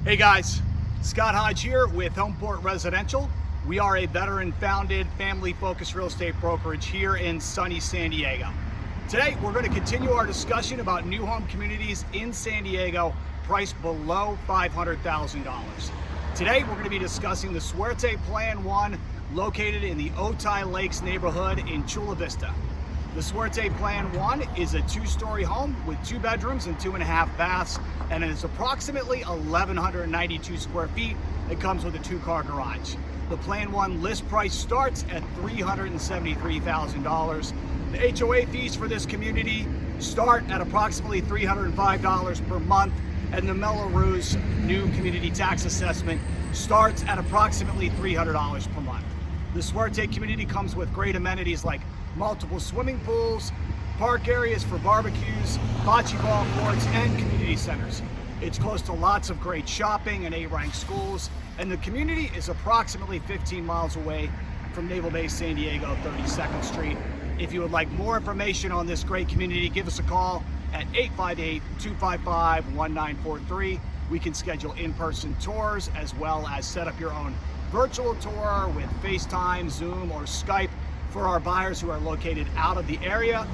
Hey guys, Scott Hodge here with Homeport Residential. We are a veteran-founded, family-focused real estate brokerage here in sunny San Diego. Today, we're going to continue our discussion about new home communities in San Diego priced below $500,000. Today, we're going to be discussing the Suwerte Plan 1 located in the Otay Lakes neighborhood in Chula Vista. The Suwerte Plan 1 is a two-story home with 2 bedrooms and 2.5 baths, and it is approximately 1,192 square feet. It comes with a 2-car garage. The Plan 1 list price starts at $373,000. The HOA fees for this community start at approximately $305 per month, and the Melrose new community tax assessment starts at approximately $300 per month. The Suwerte community comes with great amenities like multiple swimming pools, park areas for barbecues, bocce ball courts, and community centers. It's close to lots of great shopping and A-ranked schools, and the community is approximately 15 miles away from Naval Base San Diego, 32nd Street. If you would like more information on this great community, give us a call at 858-255-1943. We can schedule in-person tours as well as set up your own virtual tour with FaceTime, Zoom, or Skype for our buyers who are located out of the area.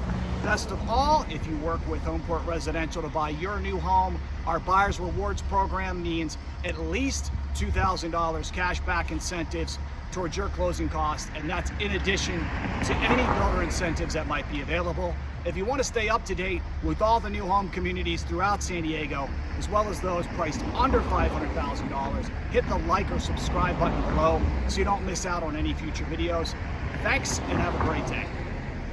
Best of all, if you work with Homeport Residential to buy your new home, our Buyers Rewards program means at least $2,000 cash back incentives towards your closing costs, and that's in addition to any builder incentives that might be available. If you want to stay up to date with all the new home communities throughout San Diego, as well as those priced under $500,000, hit the like or subscribe button below so you don't miss out on any future videos. Thanks, and have a great day.